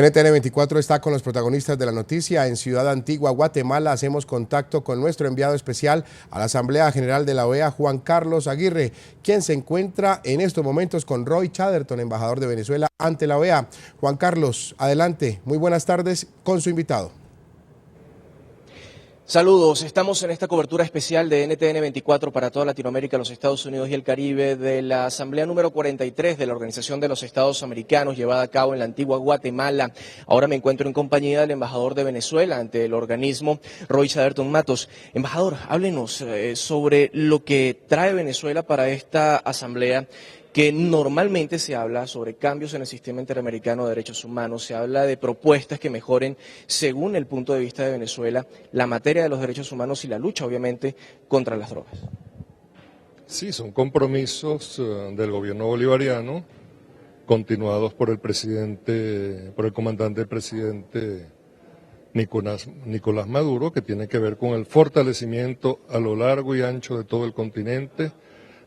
NTN 24 está con los protagonistas de la noticia. En Ciudad Antigua, Guatemala, hacemos contacto con nuestro enviado especial a la Asamblea General de la OEA, Juan Carlos Aguirre, quien se encuentra en estos momentos con Roy Chatterton, embajador de Venezuela ante la OEA. Juan Carlos, adelante. Muy buenas tardes con su invitado. Saludos, estamos en esta cobertura especial de NTN 24 para toda Latinoamérica, los Estados Unidos y el Caribe de la Asamblea número 43 de la Organización de los Estados Americanos llevada a cabo en la Antigua Guatemala. Ahora me encuentro en compañía del embajador de Venezuela ante el organismo, Roy Chatterton Matos. Embajador, háblenos sobre lo que trae Venezuela para esta asamblea, que normalmente se habla sobre cambios en el sistema interamericano de derechos humanos, se habla de propuestas que mejoren, según el punto de vista de Venezuela, la materia de los derechos humanos y la lucha, obviamente, contra las drogas. Sí, son compromisos del gobierno bolivariano, continuados por el comandante presidente Nicolás Maduro, que tiene que ver con el fortalecimiento a lo largo y ancho de todo el continente,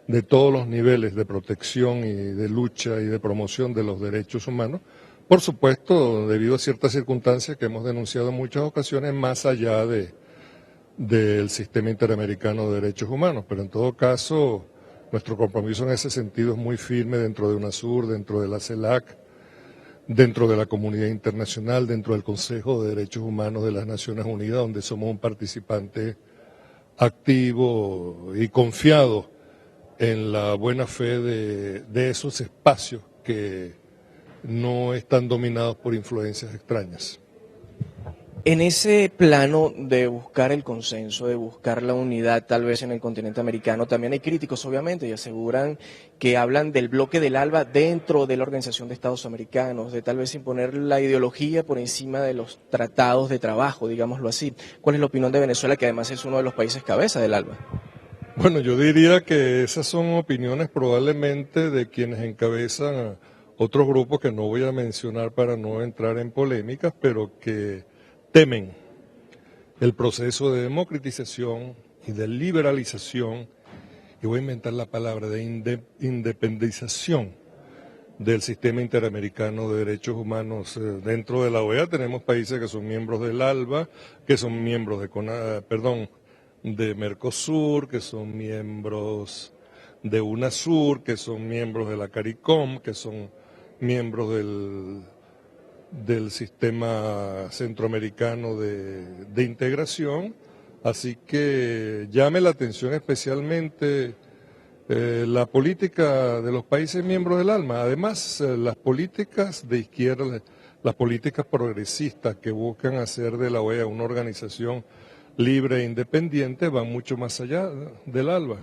de todos los niveles de protección y de lucha y de promoción de los derechos humanos, por supuesto debido a ciertas circunstancias que hemos denunciado en muchas ocasiones más allá del sistema interamericano de derechos humanos, pero en todo caso nuestro compromiso en ese sentido es muy firme dentro de UNASUR, dentro de la CELAC, dentro de la comunidad internacional, dentro del Consejo de Derechos Humanos de las Naciones Unidas, donde somos un participante activo y confiado en la buena fe de esos espacios que no están dominados por influencias extrañas. En ese plano de buscar el consenso, de buscar la unidad tal vez en el continente americano, también hay críticos obviamente y aseguran que hablan del bloque del ALBA dentro de la Organización de Estados Americanos, de tal vez imponer la ideología por encima de los tratados de trabajo, digámoslo así. ¿Cuál es la opinión de Venezuela, que además es uno de los países cabeza del ALBA? Bueno, yo diría que esas son opiniones probablemente de quienes encabezan a otros grupos que no voy a mencionar para no entrar en polémicas, pero que temen el proceso de democratización y de liberalización, y voy a inventar la palabra, de independización del sistema interamericano de derechos humanos. Dentro de la OEA tenemos países que son miembros del ALBA, que son miembros de Mercosur, que son miembros de UNASUR, que son miembros de la CARICOM, que son miembros del sistema centroamericano de integración. Así que llame la atención especialmente la política de los países miembros del ALBA. Además, las políticas de izquierda, las políticas progresistas que buscan hacer de la OEA una organización libre e independiente van mucho más allá del ALBA.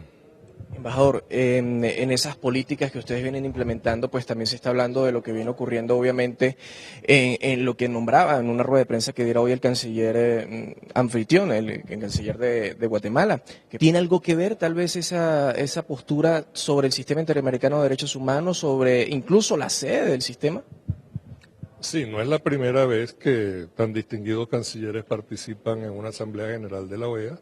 Embajador, en esas políticas que ustedes vienen implementando, pues también se está hablando de lo que viene ocurriendo, obviamente, en lo que nombraba en una rueda de prensa que diera hoy el canciller anfitrión, el canciller de Guatemala. ¿Tiene algo que ver tal vez esa postura sobre el sistema interamericano de derechos humanos, sobre incluso la sede del sistema? Sí, no es la primera vez que tan distinguidos cancilleres participan en una Asamblea General de la OEA.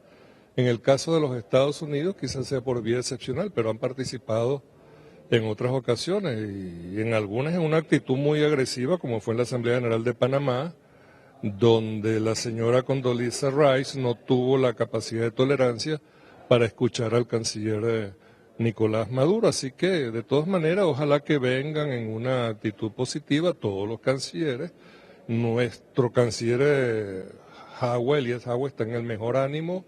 En el caso de los Estados Unidos quizás sea por vía excepcional, pero han participado en otras ocasiones y en algunas en una actitud muy agresiva, como fue en la Asamblea General de Panamá, donde la señora Condoleezza Rice no tuvo la capacidad de tolerancia para escuchar al canciller Nicolás Maduro. Así que, de todas maneras, ojalá que vengan en una actitud positiva todos los cancilleres. Nuestro canciller Elías Jagua está en el mejor ánimo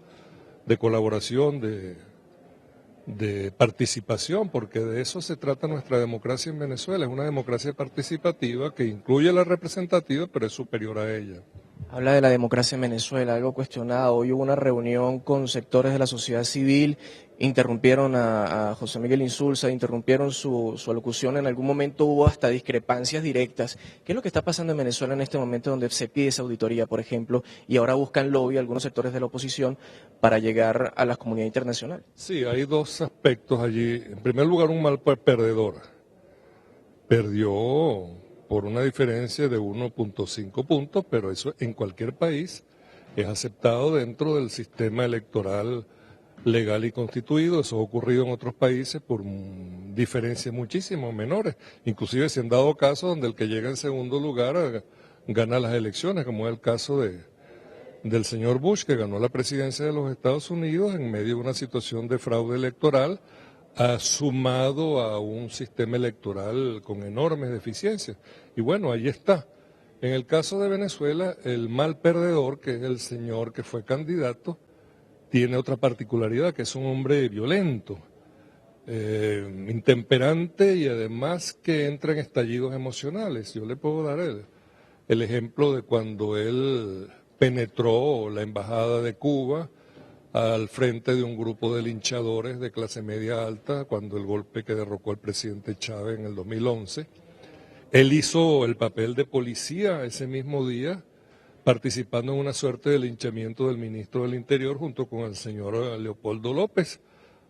de colaboración, de participación, porque de eso se trata nuestra democracia en Venezuela. Es una democracia participativa que incluye la representativa, pero es superior a ella. Habla de la democracia en Venezuela, algo cuestionado. Hoy hubo una reunión con sectores de la sociedad civil, interrumpieron a José Miguel Insulza, interrumpieron su alocución, en algún momento hubo hasta discrepancias directas. ¿Qué es lo que está pasando en Venezuela en este momento donde se pide esa auditoría, por ejemplo, y ahora buscan lobby algunos sectores de la oposición para llegar a la comunidad internacional? Sí, hay dos aspectos allí. En primer lugar, un mal perdedor. Perdió por una diferencia de 1.5 puntos, pero eso en cualquier país es aceptado dentro del sistema electoral legal y constituido. Eso ha ocurrido en otros países por diferencias muchísimo menores. Inclusive se han dado casos donde el que llega en segundo lugar gana las elecciones, como es el caso del señor Bush, que ganó la presidencia de los Estados Unidos en medio de una situación de fraude electoral, sumado a un sistema electoral con enormes deficiencias. Y bueno, ahí está. En el caso de Venezuela, el mal perdedor, que es el señor que fue candidato, tiene otra particularidad, que es un hombre violento, intemperante y además que entra en estallidos emocionales. Yo le puedo dar el ejemplo de cuando él penetró la embajada de Cuba al frente de un grupo de linchadores de clase media alta, cuando el golpe que derrocó al presidente Chávez en el 2011. Él hizo el papel de policía ese mismo día, participando en una suerte de linchamiento del ministro del Interior junto con el señor Leopoldo López.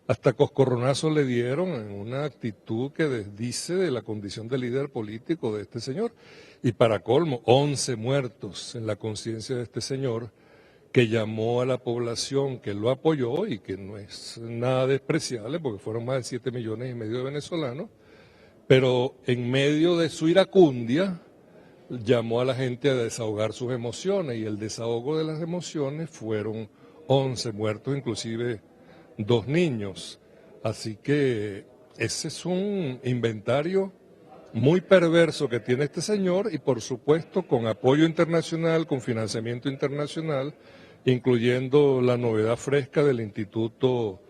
Hasta coscorronazos le dieron en una actitud que desdice de la condición de líder político de este señor. Y para colmo, 11 muertos en la conciencia de este señor, que llamó a la población que lo apoyó y que no es nada despreciable porque fueron más de 7,5 millones de venezolanos, pero en medio de su iracundia llamó a la gente a desahogar sus emociones y el desahogo de las emociones fueron 11 muertos, inclusive 2 niños. Así que ese es un inventario muy perverso que tiene este señor y por supuesto con apoyo internacional, con financiamiento internacional, incluyendo la novedad fresca del Instituto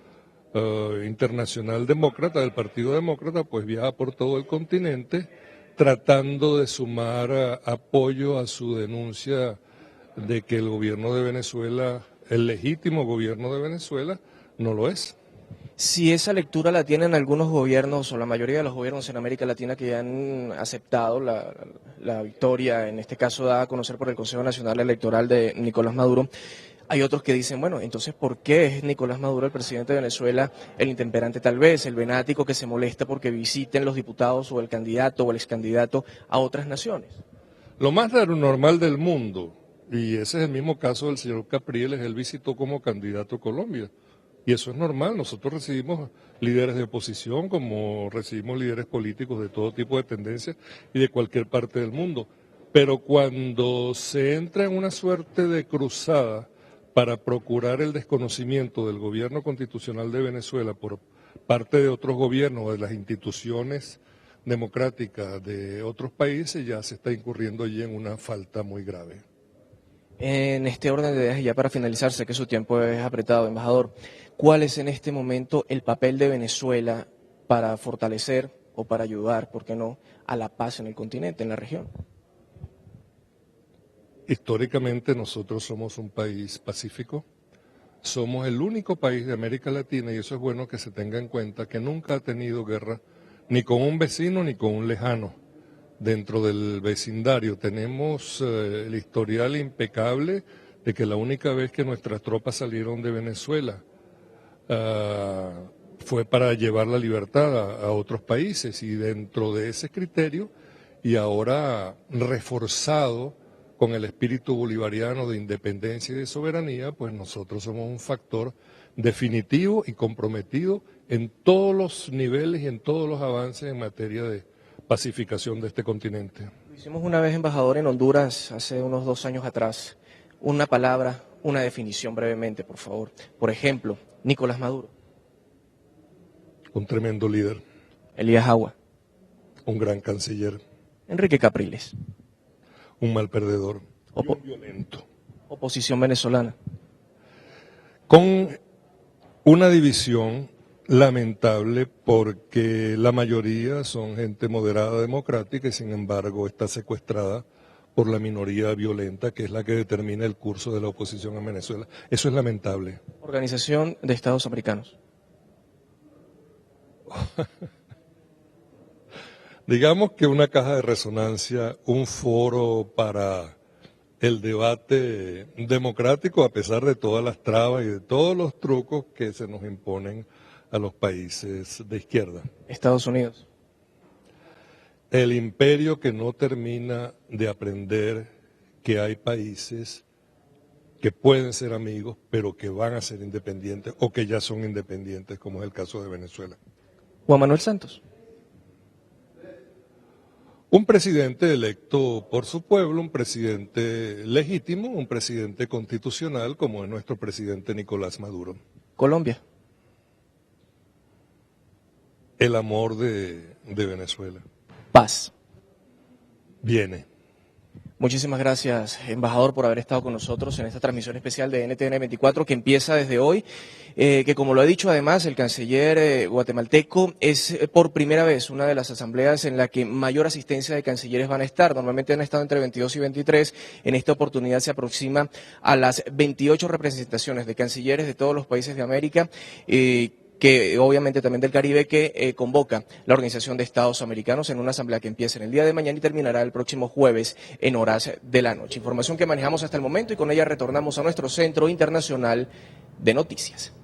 Internacional Demócrata, del Partido Demócrata, pues viaja por todo el continente tratando de sumar apoyo a su denuncia de que el gobierno de Venezuela, el legítimo gobierno de Venezuela, no lo es. Si esa lectura la tienen algunos gobiernos o la mayoría de los gobiernos en América Latina que ya han aceptado la victoria, en este caso dada a conocer por el Consejo Nacional Electoral de Nicolás Maduro, hay otros que dicen, bueno, entonces ¿por qué es Nicolás Maduro, el presidente de Venezuela, el intemperante tal vez, el venático que se molesta porque visiten los diputados o el candidato o el excandidato a otras naciones? Lo más normal del mundo, y ese es el mismo caso del señor Capriles, él visitó como candidato a Colombia. Y eso es normal, nosotros recibimos líderes de oposición como recibimos líderes políticos de todo tipo de tendencias y de cualquier parte del mundo. Pero cuando se entra en una suerte de cruzada para procurar el desconocimiento del gobierno constitucional de Venezuela por parte de otros gobiernos o de las instituciones democráticas de otros países, ya se está incurriendo allí en una falta muy grave. En este orden de ideas, y ya para finalizar, sé que su tiempo es apretado, embajador, ¿cuál es en este momento el papel de Venezuela para fortalecer o para ayudar, por qué no, a la paz en el continente, en la región? Históricamente nosotros somos un país pacífico, somos el único país de América Latina, y eso es bueno que se tenga en cuenta, que nunca ha tenido guerra ni con un vecino ni con un lejano. Dentro del vecindario tenemos el historial impecable de que la única vez que nuestras tropas salieron de Venezuela fue para llevar la libertad a otros países, y dentro de ese criterio, y ahora reforzado con el espíritu bolivariano de independencia y de soberanía, pues nosotros somos un factor definitivo y comprometido en todos los niveles y en todos los avances en materia de pacificación de este continente. Lo hicimos una vez, embajador, en Honduras, hace unos 2 años atrás. Una palabra, una definición brevemente, por favor. Por ejemplo, Nicolás Maduro. Un tremendo líder. Elías Agua. Un gran canciller. Enrique Capriles. Un mal perdedor. Y un violento. Oposición venezolana. Con una división lamentable, porque la mayoría son gente moderada democrática y sin embargo está secuestrada por la minoría violenta que es la que determina el curso de la oposición en Venezuela. Eso es lamentable. Organización de Estados Americanos. Digamos que una caja de resonancia, un foro para el debate democrático a pesar de todas las trabas y de todos los trucos que se nos imponen a los países de izquierda. Estados Unidos. El imperio que no termina de aprender que hay países que pueden ser amigos, pero que van a ser independientes o que ya son independientes, como es el caso de Venezuela. Juan Manuel Santos. Un presidente electo por su pueblo, un presidente legítimo, un presidente constitucional como es nuestro presidente Nicolás Maduro. Colombia. El amor de Venezuela. Paz. Viene. Muchísimas gracias, embajador, por haber estado con nosotros en esta transmisión especial de NTN 24 que empieza desde hoy, que como lo ha dicho además el canciller guatemalteco, es por primera vez una de las asambleas en la que mayor asistencia de cancilleres van a estar. Normalmente han estado entre 22 y 23, en esta oportunidad se aproxima a las 28 representaciones de cancilleres de todos los países de América, que obviamente también del Caribe, que convoca la Organización de Estados Americanos en una asamblea que empieza en el día de mañana y terminará el próximo jueves en horas de la noche. Información que manejamos hasta el momento y con ella retornamos a nuestro centro internacional de noticias.